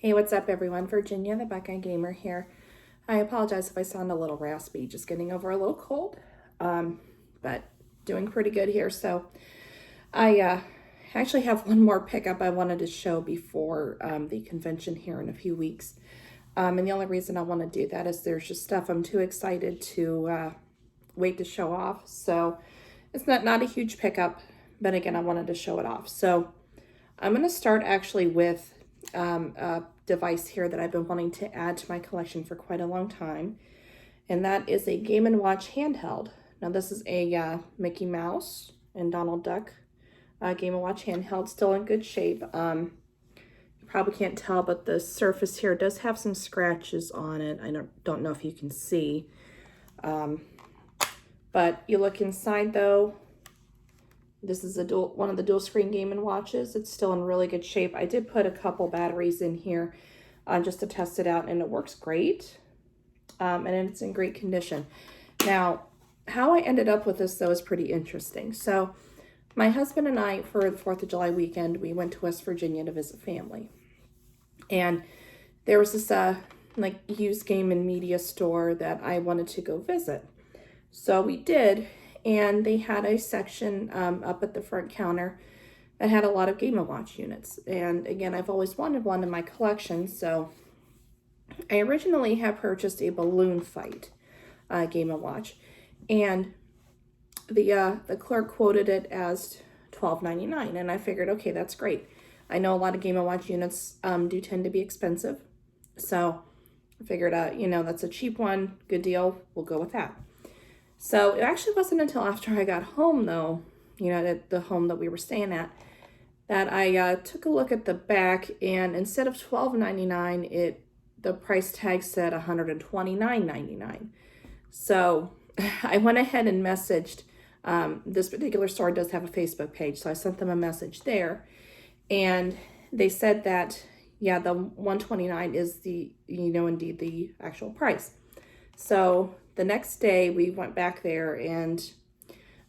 Hey, what's up, everyone? Virginia, the Buckeye Gamer here. I apologize if I sound a little raspy, just getting over a little cold, but doing pretty good here. So I actually have one more pickup I wanted to show before the convention here in a few weeks. And the only reason I want to do that is there's just stuff I'm too excited to wait to show off. So it's not a huge pickup, but again, I wanted to show it off. So I'm going to start actually with a device here that I've been wanting to add to my collection for quite a long time, and that is a Game & Watch handheld. Now this is a Mickey Mouse and Donald Duck Game & Watch handheld, still in good shape. You probably can't tell, but the surface here does have some scratches on it. I don't know if you can see, but you look inside though. This is one of the dual screen Game & Watches. It's still in really good shape. I did put a couple batteries in here just to test it out, and it works great. And it's in great condition. Now, how I ended up with this though is pretty interesting. So my husband and I, for the 4th of July weekend, we went to West Virginia to visit family. And there was this like used game and media store that I wanted to go visit. So we did. And they had a section up at the front counter that had a lot of Game & Watch units. And again, I've always wanted one in my collection, so I originally had purchased a Balloon Fight Game & Watch, and the clerk quoted it as $12.99, and I figured, okay, that's great. I know a lot of Game & Watch units do tend to be expensive, so I figured, that's a cheap one, good deal, we'll go with that. So it actually wasn't until after I got home, though, at the home that we were staying at, that I took a look at the back, and instead of $12.99, the price tag said $129.99. So I went ahead and messaged, this particular store does have a Facebook page, so I sent them a message there, and they said that, yeah, the $129 is indeed the actual price. So the next day we went back there and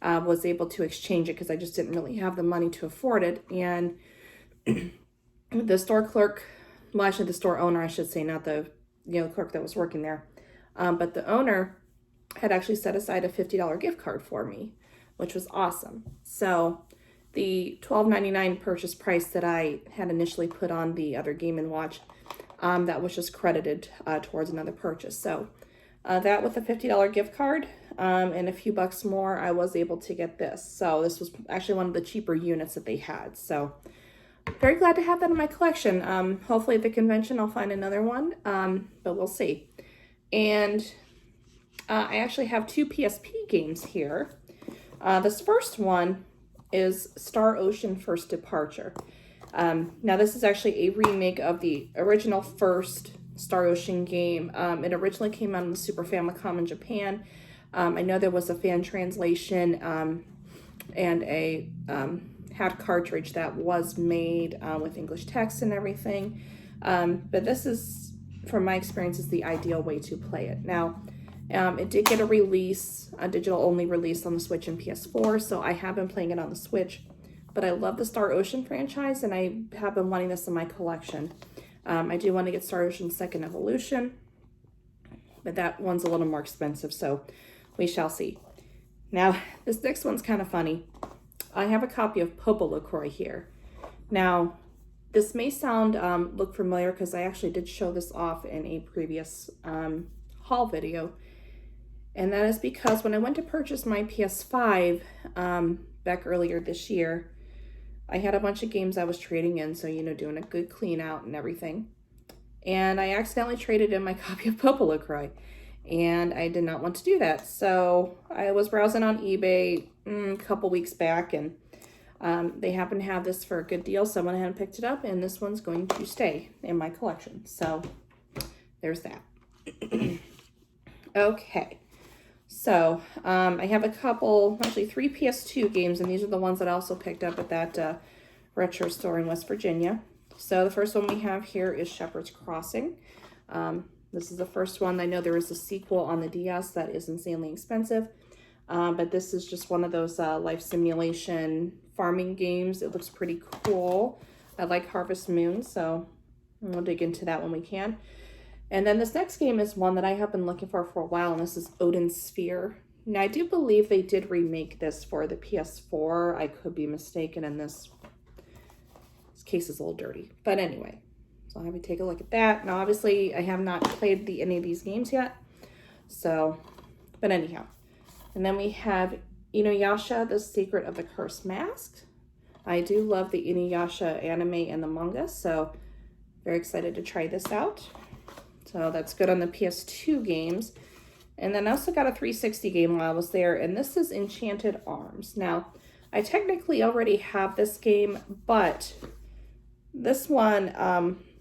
was able to exchange it because I just didn't really have the money to afford it. And the store clerk, well, actually the store owner, I should say, not the clerk that was working there, but the owner had actually set aside a $50 gift card for me, which was awesome. So the $12.99 purchase price that I had initially put on the other Game & Watch, that was just credited towards another purchase. So that with a $50 gift card and a few bucks more, I was able to get this. So this was actually one of the cheaper units that they had. So very glad to have that in my collection. Hopefully at the convention I'll find another one, but we'll see. And I actually have 2 PSP games here. This first one is Star Ocean First Departure. Now this is actually a remake of the original first Star Ocean game. It originally came out on the Super Famicom in Japan. I know there was a fan translation and a hat cartridge that was made with English text and everything. But this is, from my experience, is the ideal way to play it. Now, it did get a digital only release on the Switch and PS4, so I have been playing it on the Switch. But I love the Star Ocean franchise, and I have been wanting this in my collection. I do want to get Star Ocean Second Evolution, but that one's a little more expensive, so we shall see. Now, this next one's kind of funny. I have a copy of Popo LaCroix here. Now, this may look familiar because I actually did show this off in a previous haul video, and that is because when I went to purchase my PS5 back earlier this year, I had a bunch of games I was trading in, so, doing a good clean out and everything. And I accidentally traded in my copy of Popo LaCroix, and I did not want to do that. So I was browsing on eBay a couple weeks back, and they happened to have this for a good deal, so I went ahead and picked it up, and this one's going to stay in my collection. So there's that. Okay. So, I have actually 3 PS2 games, and these are the ones that I also picked up at that retro store in West Virginia. So the first one we have here is Shepherd's Crossing. This is the first one. I know there is a sequel on the DS that is insanely expensive, but this is just one of those life simulation farming games. It looks pretty cool. I like Harvest Moon, so And we'll dig into that when we can. And then this next game is one that I have been looking for a while, and this is Odin Sphere. Now, I do believe they did remake this for the PS4. I could be mistaken, and this case is a little dirty. But anyway, so I'll have you take a look at that. Now, obviously, I have not played any of these games yet. So, but anyhow. And then we have Inuyasha, The Secret of the Cursed Mask. I do love the Inuyasha anime and the manga, so very excited to try this out. So that's good on the PS2 games. And then I also got a 360 game while I was there, and this is Enchanted Arms. Now, I technically already have this game, but this one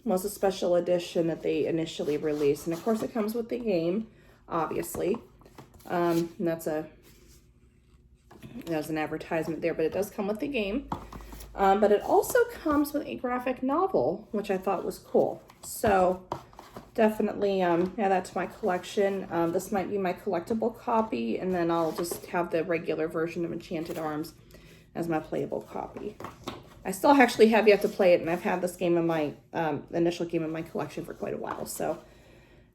was a special edition that they initially released. And of course it comes with the game, obviously. And that's an advertisement there, but it does come with the game. But it also comes with a graphic novel, which I thought was cool. So definitely add that to my collection. This might be my collectible copy, and then I'll just have the regular version of Enchanted Arms as my playable copy. I still actually have yet to play it, and I've had this game in my initial game in my collection for quite a while. So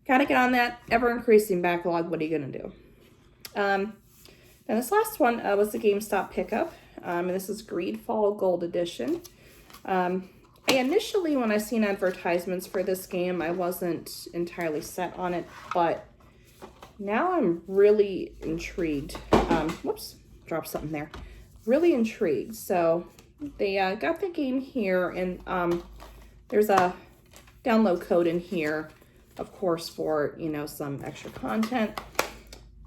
gotta get on that ever-increasing backlog. What are you gonna do? And this last one was the GameStop pickup. And this is Greedfall Gold Edition. I initially, when I seen advertisements for this game, I wasn't entirely set on it, but now I'm really intrigued. Whoops, dropped something there. Really intrigued. So they got the game here, and there's a download code in here, of course, for, some extra content.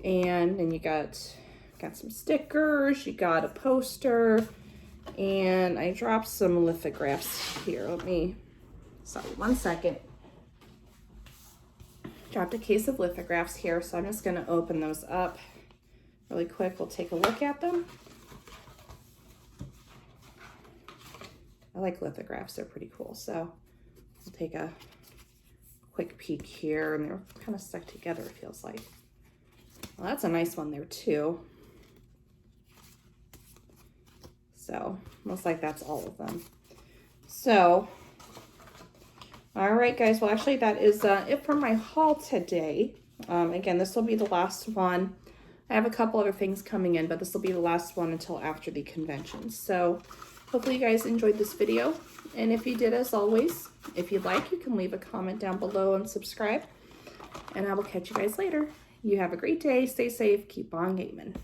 And then you got some stickers, you got a poster, and I dropped some lithographs here. Sorry, 1 second. Dropped a case of lithographs here, so I'm just gonna open those up really quick. We'll take a look at them. I like lithographs, they're pretty cool. So we'll take a quick peek here, and they're kind of stuck together, it feels like. Well, that's a nice one there too. So, looks like that's all of them. So, all right, guys. Well, actually, that is it for my haul today. Again, this will be the last one. I have a couple other things coming in, but this will be the last one until after the convention. So, hopefully you guys enjoyed this video. And if you did, as always, if you'd like, you can leave a comment down below and subscribe. And I will catch you guys later. You have a great day. Stay safe. Keep on gaming.